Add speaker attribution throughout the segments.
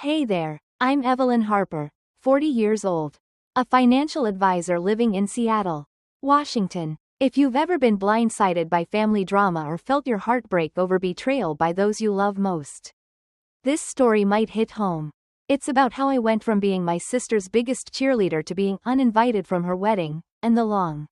Speaker 1: Hey there, I'm Evelyn Harper, 40 years old. A financial advisor living in Seattle, Washington. If you've ever been blindsided by family drama or felt your heart break over betrayal by those you love most, this story might hit home. It's about how I went from being my sister's biggest cheerleader to being uninvited from her wedding, and the long,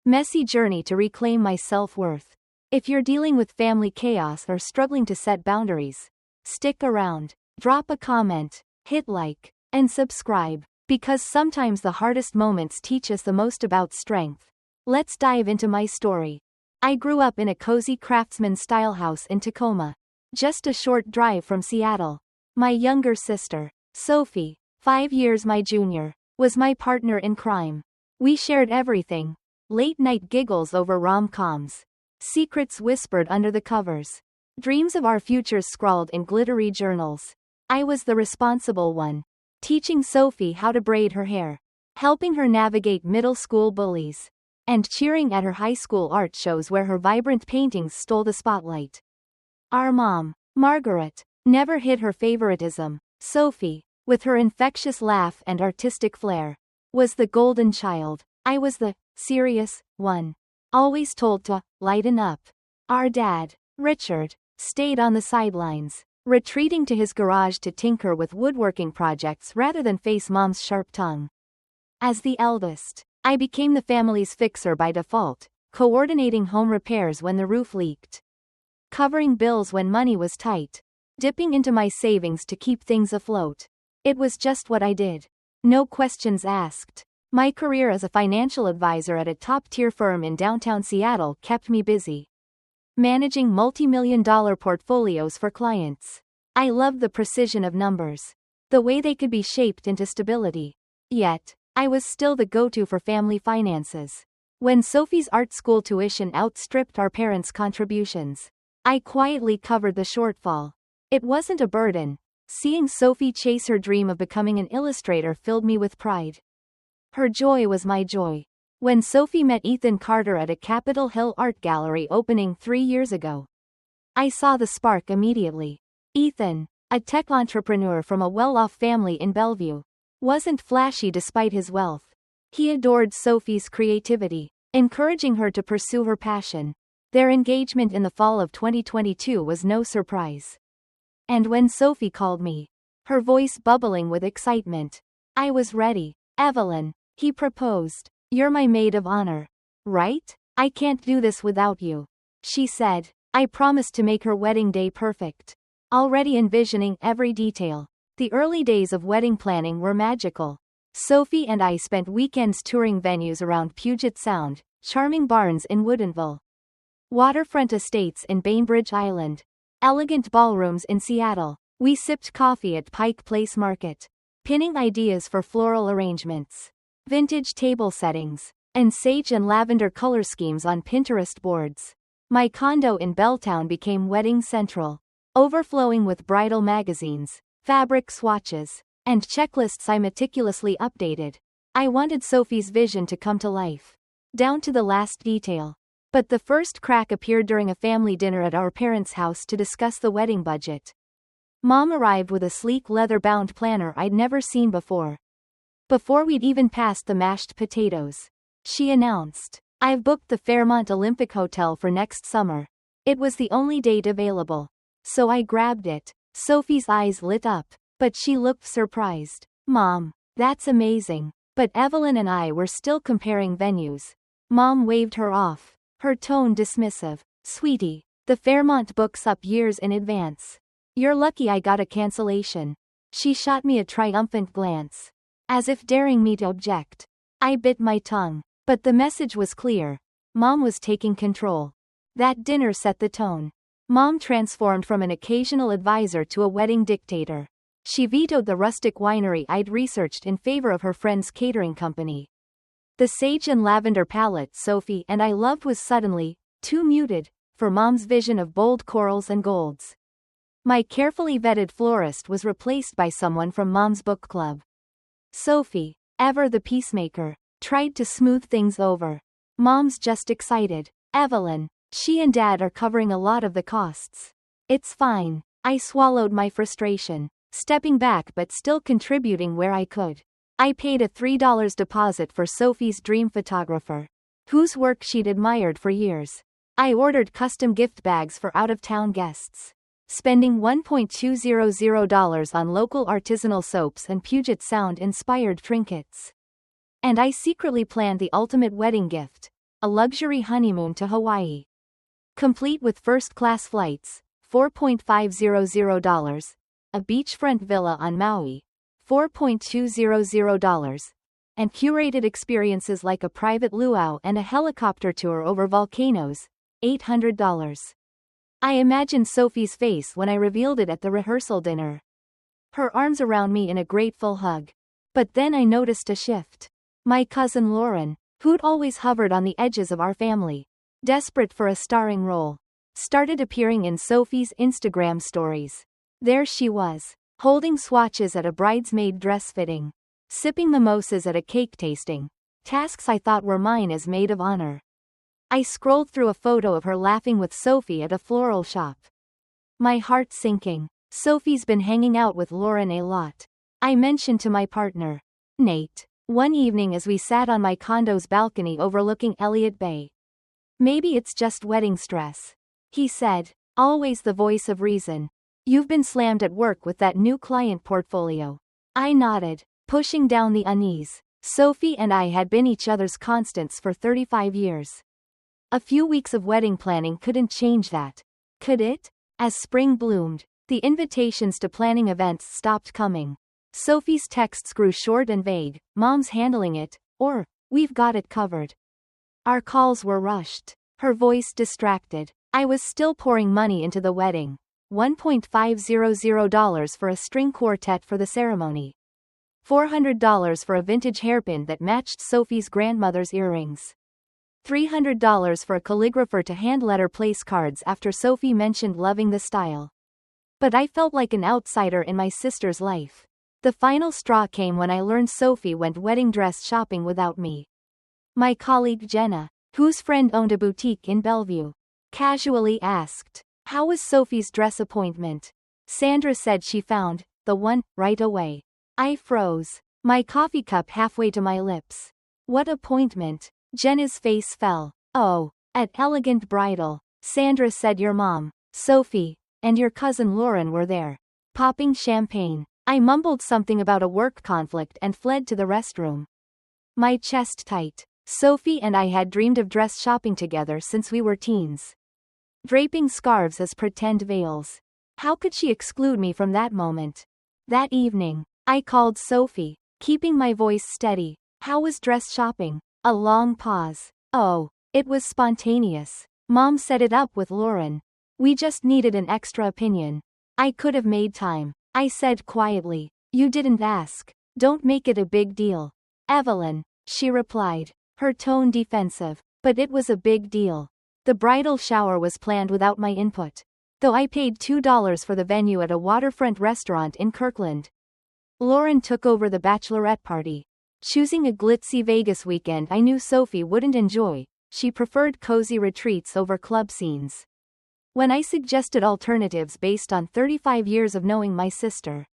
Speaker 1: messy journey to reclaim my self-worth. If you're dealing with family chaos or struggling to set boundaries, stick around, drop a comment, hit like, and subscribe, because sometimes the hardest moments teach us the most about strength. Let's dive into my story. I grew up in a cozy craftsman-style house in Tacoma, just a short drive from Seattle. My younger sister, Sophie, 5 years my junior, was my partner in crime. We shared everything. Late-night giggles over rom-coms. Secrets whispered under the covers. Dreams of our futures scrawled in glittery journals. I was the responsible one, teaching Sophie how to braid her hair, helping her navigate middle school bullies, and cheering at her high school art shows where her vibrant paintings stole the spotlight. Our mom, Margaret, never hid her favoritism. Sophie, with her infectious laugh and artistic flair, was the golden child. I was the serious one, always told to lighten up. Our dad, Richard, stayed on the sidelines, retreating to his garage to tinker with woodworking projects rather than face mom's sharp tongue. As the eldest, I became the family's fixer by default, coordinating home repairs when the roof leaked, covering bills when money was tight, dipping into my savings to keep things afloat. It was just what I did. No questions asked. My career as a financial advisor at a top-tier firm in downtown Seattle kept me busy, managing multi-million-dollar portfolios for clients. I loved the precision of numbers, the way they could be shaped into stability. Yet, I was still the go-to for family finances. When Sophie's art school tuition outstripped our parents' contributions, I quietly covered the shortfall. It wasn't a burden. Seeing Sophie chase her dream of becoming an illustrator filled me with pride. Her joy was my joy. When Sophie met Ethan Carter at a Capitol Hill art gallery opening 3 years ago, I saw the spark immediately. Ethan, a tech entrepreneur from a well-off family in Bellevue, wasn't flashy despite his wealth. He adored Sophie's creativity, encouraging her to pursue her passion. Their engagement in the fall of 2022 was no surprise. And when Sophie called me, her voice bubbling with excitement, I was ready. Evelyn, he proposed. You're my maid of honor, right? I can't do this without you, she said. I promised to make her wedding day perfect, already envisioning every detail. The early days of wedding planning were magical. Sophie and I spent weekends touring venues around Puget Sound, charming barns in Woodinville, waterfront estates in Bainbridge Island, elegant ballrooms in Seattle. We sipped coffee at Pike Place Market, pinning ideas for floral arrangements, vintage table settings, and sage and lavender color schemes on Pinterest boards. My condo in Belltown became wedding central, overflowing with bridal magazines, fabric swatches, and checklists I meticulously updated. I wanted Sophie's vision to come to life, down to the last detail. But the first crack appeared during a family dinner at our parents' house to discuss the wedding budget. Mom arrived with a sleek leather-bound planner I'd never seen before. Before we'd even passed the mashed potatoes, she announced, "I've booked the Fairmont Olympic Hotel for next summer." It was the only date available, so I grabbed it. Sophie's eyes lit up, but she looked surprised. "Mom, that's amazing." But Evelyn and I were still comparing venues. Mom waved her off, her tone dismissive. "Sweetie, the Fairmont books up years in advance. You're lucky I got a cancellation." She shot me a triumphant glance, as if daring me to object. I bit my tongue, but the message was clear. Mom was taking control. That dinner set the tone. Mom transformed from an occasional advisor to a wedding dictator. She vetoed the rustic winery I'd researched in favor of her friend's catering company. The sage and lavender palette Sophie and I loved was suddenly too muted for Mom's vision of bold corals and golds. My carefully vetted florist was replaced by someone from Mom's book club. Sophie, ever the peacemaker, tried to smooth things over. Mom's just excited. "Evelyn, she and Dad are covering a lot of the costs." "It's fine." I swallowed my frustration. stepping back but still contributing where I could. I paid a $3 deposit for Sophie's dream photographer, whose work she'd admired for years. I ordered custom gift bags for out-of-town guests, spending $1,200 on local artisanal soaps and Puget Sound-inspired trinkets. And I secretly planned the ultimate wedding gift, a luxury honeymoon to Hawaii. Complete with first-class flights, $4,500, a beachfront villa on Maui, $4,200, and curated experiences like a private luau and a helicopter tour over volcanoes, $800. I imagined Sophie's face when I revealed it at the rehearsal dinner. Her arms around me in a grateful hug. But then I noticed a shift. My cousin Lauren, who'd always hovered on the edges of our family, desperate for a starring role, started appearing in Sophie's Instagram stories. There she was, holding swatches at a bridesmaid dress fitting, sipping mimosas at a cake tasting, tasks I thought were mine as maid of honor. I scrolled through a photo of her laughing with Sophie at a floral shop. My heart sinking. Sophie's been hanging out with Lauren a lot. I mentioned to my partner, Nate, one evening as we sat on my condo's balcony overlooking Elliott Bay. Maybe it's just wedding stress. He said, always the voice of reason. You've been slammed at work with that new client portfolio. I nodded, pushing down the unease. Sophie and I had been each other's constants for 35 years. A few weeks of wedding planning couldn't change that. Could it? As spring bloomed, the invitations to planning events stopped coming. Sophie's texts grew short and vague, "Mom's handling it," or, "We've got it covered." Our calls were rushed. Her voice distracted. I was still pouring money into the wedding. $1,500 for a string quartet for the ceremony. $400 for a vintage hairpin that matched Sophie's grandmother's earrings. $300 for a calligrapher to hand-letter place cards after Sophie mentioned loving the style. But I felt like an outsider in my sister's life. The final straw came when I learned Sophie went wedding dress shopping without me. My colleague Jenna, whose friend owned a boutique in Bellevue, casually asked, "How was Sophie's dress appointment?" Sandra said she found the one right away. I froze, my coffee cup halfway to my lips. "What appointment?" Jenna's face fell. "Oh, at Elegant Bridal. Sandra said your mom, Sophie, and your cousin Lauren were there, popping champagne." I mumbled something about a work conflict and fled to the restroom. My chest tight. Sophie and I had dreamed of dress shopping together since we were teens. Draping scarves as pretend veils. How could she exclude me from that moment? That evening, I called Sophie, keeping my voice steady. "How was dress shopping?" A long pause. "Oh, it was spontaneous. Mom set it up with Lauren. We just needed an extra opinion. I could have made time." I said quietly. "You didn't ask. Don't make it a big deal." "Evelyn," she replied, her tone defensive. But it was a big deal. The bridal shower was planned without my input, though I paid $2 for the venue at a waterfront restaurant in Kirkland. Lauren took over the bachelorette party. Choosing a glitzy Vegas weekend I knew Sophie wouldn't enjoy. She preferred cozy retreats over club scenes. When I suggested alternatives based on 35 years of knowing my sister,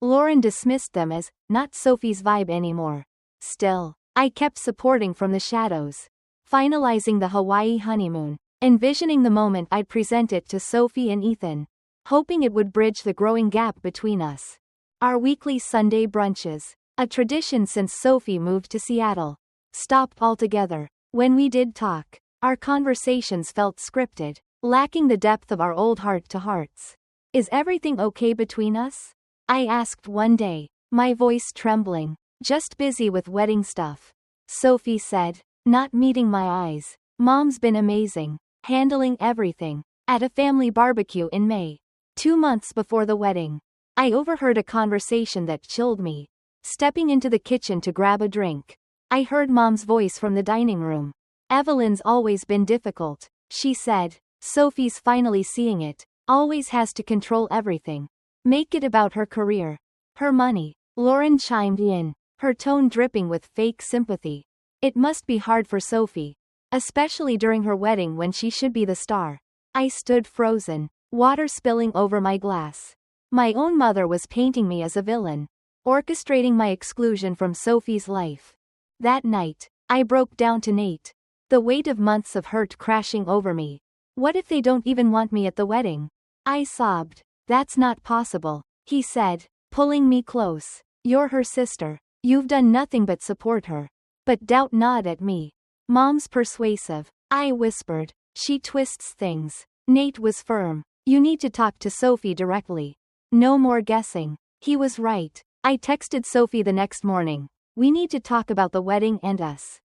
Speaker 1: Lauren dismissed them as not Sophie's vibe anymore. Still, I kept supporting from the shadows, finalizing the Hawaii honeymoon, envisioning the moment I'd present it to Sophie and Ethan, hoping it would bridge the growing gap between us. Our weekly Sunday brunches, a tradition since Sophie moved to Seattle, stopped altogether. When we did talk, our conversations felt scripted, lacking the depth of our old heart-to-hearts. "Is everything okay between us?" I asked one day, my voice trembling. "Just busy with wedding stuff," Sophie said, not meeting my eyes. "Mom's been amazing, handling everything." At a family barbecue in May, 2 months before the wedding, I overheard a conversation that chilled me. Stepping into the kitchen to grab a drink, I heard Mom's voice from the dining room. "Evelyn's always been difficult," she said. "Sophie's finally seeing it. Always has to control everything. Make it about her career. Her money." Lauren chimed in, her tone dripping with fake sympathy. "It must be hard for Sophie, especially during her wedding when she should be the star." I stood frozen, water spilling over my glass. My own mother was painting me as a villain, orchestrating my exclusion from Sophie's life. That night, I broke down to Nate. The weight of months of hurt crashing over me. What if they don't even want me at the wedding? I sobbed. That's not possible, he said, pulling me close. You're her sister. You've done nothing but support her. But doubt not at me. Mom's persuasive, I whispered. She twists things. Nate was firm. You need to talk to Sophie directly. No more guessing. He was right. I texted Sophie the next morning. We need to talk about the wedding and us.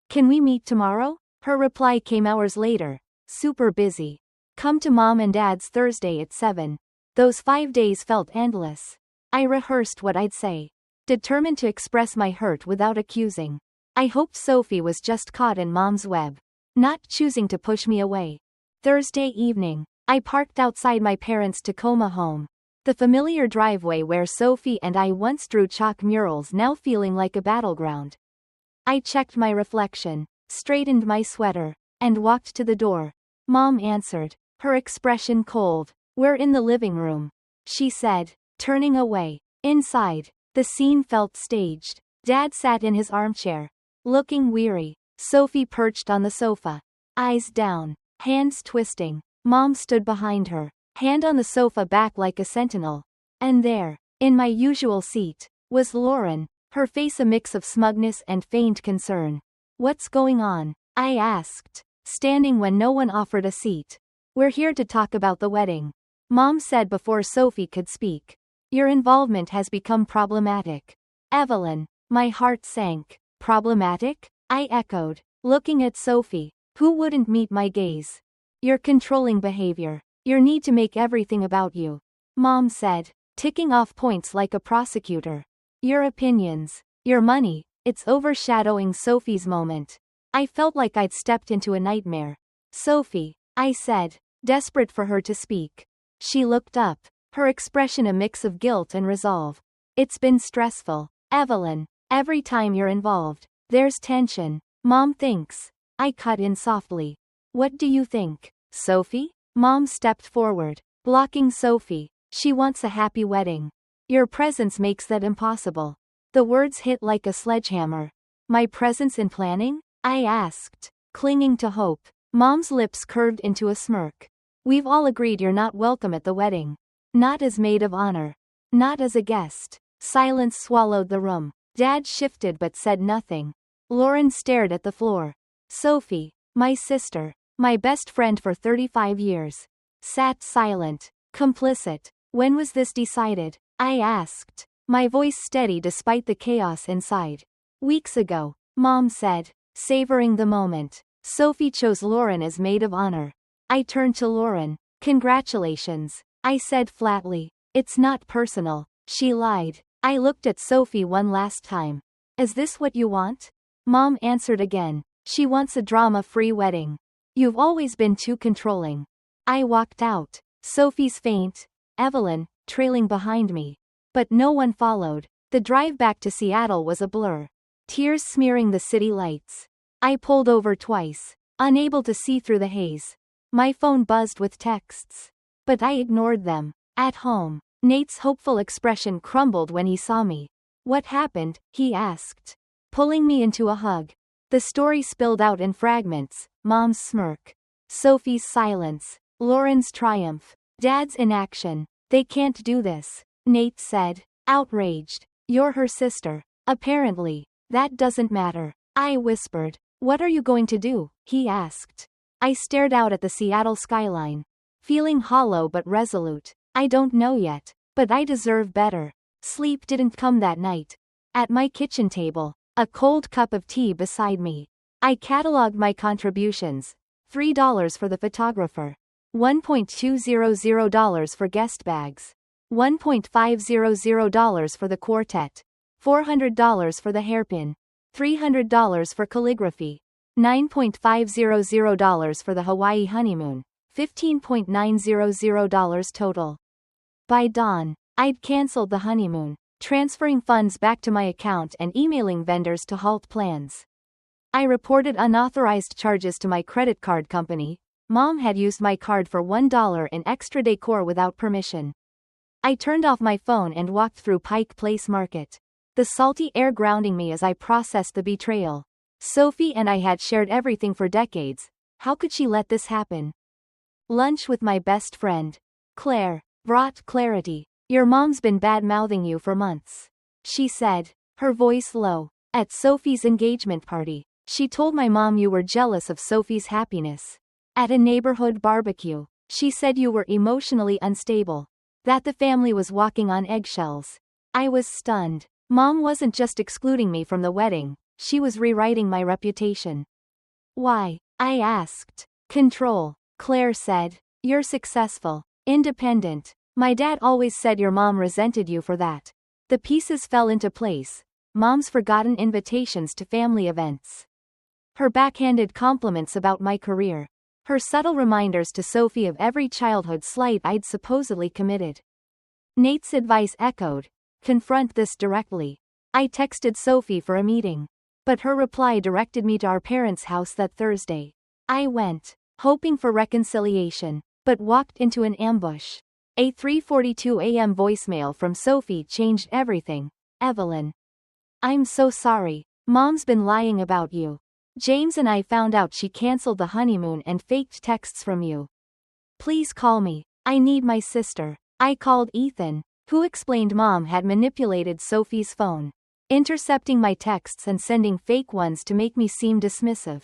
Speaker 1: Can we meet tomorrow? Her reply came hours later. Super busy. Come to Mom and Dad's Thursday at 7. Those 5 days felt endless. I rehearsed what I'd say, determined to express my hurt without accusing. I hoped Sophie was just caught in Mom's web, not choosing to push me away. Thursday evening, I parked outside my parents' Tacoma home. The familiar driveway where Sophie and I once drew chalk murals now feeling like a battleground. I checked my reflection, straightened my sweater, and walked to the door. Mom answered, her expression cold. We're in the living room, she said, turning away. Inside, the scene felt staged. Dad sat in his armchair, looking weary. Sophie perched on the sofa, eyes down, hands twisting. Mom stood behind her, hand on the sofa back like a sentinel. And there, in my usual seat, was Lauren, her face a mix of smugness and feigned concern. What's going on? I asked, standing when no one offered a seat. We're here to talk about the wedding, Mom said before Sophie could speak. Your involvement has become problematic. Evelyn, my heart sank. Problematic? I echoed, looking at Sophie, who wouldn't meet my gaze. Your controlling behavior. Your need to make everything about you. Mom said, ticking off points like a prosecutor. Your opinions. Your money. It's overshadowing Sophie's moment. I felt like I'd stepped into a nightmare. Sophie, I said, desperate for her to speak. She looked up, her expression a mix of guilt and resolve. It's been stressful, Evelyn. Every time you're involved, there's tension. Mom thinks. I cut in softly. What do you think, Sophie? Mom stepped forward, blocking Sophie. She wants a happy wedding. Your presence makes that impossible. The words hit like a sledgehammer. My presence in planning? I asked, clinging to hope. Mom's lips curved into a smirk. We've all agreed you're not welcome at the wedding. Not as maid of honor. Not as a guest. Silence swallowed the room. Dad shifted but said nothing. Lauren stared at the floor. Sophie, my sister, my best friend for 35 years, sat silent, complicit. When was this decided? I asked, my voice steady despite the chaos inside. Weeks ago, Mom said, savoring the moment. Sophie chose Lauren as maid of honor. I turned to Lauren. Congratulations, I said flatly. It's not personal, she lied. I looked at Sophie one last time. Is this what you want? Mom answered again. She wants a drama-free wedding. You've always been too controlling. I walked out. Sophie's faint, Evelyn, trailing behind me. But no one followed. The drive back to Seattle was a blur. Tears smearing the city lights. I pulled over twice, unable to see through the haze. My phone buzzed with texts. But I ignored them. At home, Nate's hopeful expression crumbled when he saw me. What happened? He asked, pulling me into a hug. The story spilled out in fragments. Mom's smirk, Sophie's silence, Lauren's triumph, Dad's inaction. They can't do this, Nate said, outraged. You're her sister. Apparently, that doesn't matter. I whispered. What are you going to do? He asked. I stared out at the Seattle skyline, feeling hollow but resolute. I don't know yet, but I deserve better. Sleep didn't come that night. At my kitchen table, a cold cup of tea beside me, I cataloged my contributions. $3 for the photographer, $1.200 for guest bags, $1.500 for the quartet, $400 for the hairpin, $300 for calligraphy, $9.500 for the Hawaii honeymoon, $15.900 total. By dawn, I'd cancelled the honeymoon, transferring funds back to my account and emailing vendors to halt plans. I reported unauthorized charges to my credit card company. Mom had used my card for $1 in extra decor without permission. I turned off my phone and walked through Pike Place Market. The salty air grounding me as I processed the betrayal. Sophie and I had shared everything for decades. How could she let this happen? Lunch with my best friend, Claire, brought clarity. Your mom's been bad-mouthing you for months, she said, her voice low. At Sophie's engagement party, she told my mom you were jealous of Sophie's happiness. At a neighborhood barbecue, she said you were emotionally unstable, that the family was walking on eggshells. I was stunned. Mom wasn't just excluding me from the wedding, she was rewriting my reputation. Why? I asked. Control, Claire said. You're successful, independent. My dad always said your mom resented you for that. The pieces fell into place. Mom's forgotten invitations to family events. Her backhanded compliments about my career. Her subtle reminders to Sophie of every childhood slight I'd supposedly committed. Nate's advice echoed. Confront this directly. I texted Sophie for a meeting, but her reply directed me to our parents' house that Thursday. I went, hoping for reconciliation, but walked into an ambush. A 3:42 a.m. voicemail from Sophie changed everything. Evelyn. I'm so sorry. Mom's been lying about you. James and I found out she canceled the honeymoon and faked texts from you. Please call me. I need my sister. I called Ethan, who explained Mom had manipulated Sophie's phone, intercepting my texts and sending fake ones to make me seem dismissive.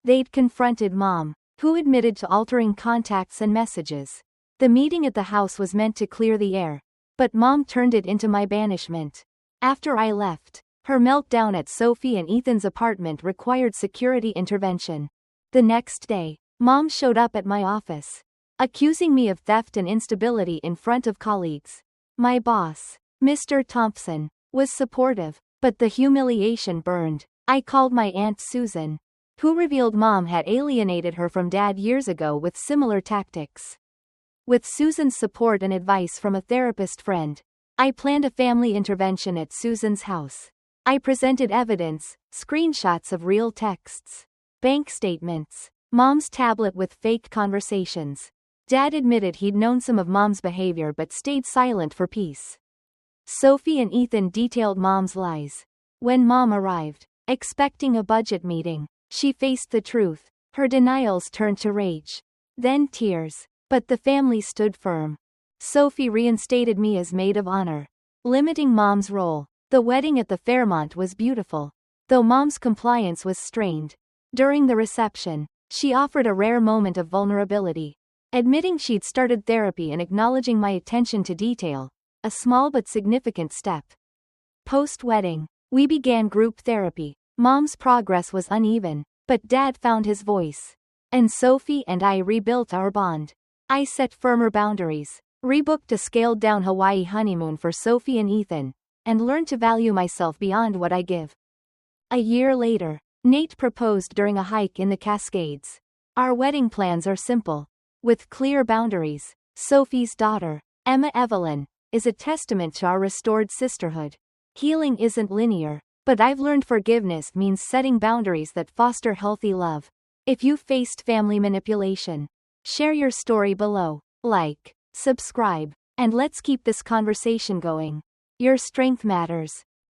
Speaker 1: They'd confronted Mom, who admitted to altering contacts and messages. The meeting at the house was meant to clear the air, but Mom turned it into my banishment. After I left, her meltdown at Sophie and Ethan's apartment required security intervention. The next day, Mom showed up at my office, accusing me of theft and instability in front of colleagues. My boss, Mr. Thompson, was supportive, but the humiliation burned. I called my Aunt Susan, who revealed Mom had alienated her from Dad years ago with similar tactics. With Susan's support and advice from a therapist friend, I planned a family intervention at Susan's house. I presented evidence, screenshots of real texts, bank statements, Mom's tablet with fake conversations. Dad admitted he'd known some of Mom's behavior but stayed silent for peace. Sophie and Ethan detailed Mom's lies. When Mom arrived, expecting a budget meeting, she faced the truth. Her denials turned to rage, then tears, but the family stood firm. Sophie reinstated me as maid of honor, limiting Mom's role. The wedding at the Fairmont was beautiful, though Mom's compliance was strained. During the reception, she offered a rare moment of vulnerability, admitting she'd started therapy and acknowledging my attention to detail, a small but significant step. Post-wedding, we began group therapy. Mom's progress was uneven, but Dad found his voice, and Sophie and I rebuilt our bond. I set firmer boundaries, rebooked a scaled-down Hawaii honeymoon for Sophie and Ethan, and learned to value myself beyond what I give. A year later, Nate proposed during a hike in the Cascades. Our wedding plans are simple, with clear boundaries. Sophie's daughter, Emma Evelyn, is a testament to our restored sisterhood. Healing isn't linear, but I've learned forgiveness means setting boundaries that foster healthy love. If you've faced family manipulation, share your story below, like, subscribe, and let's keep this conversation going. Your strength matters.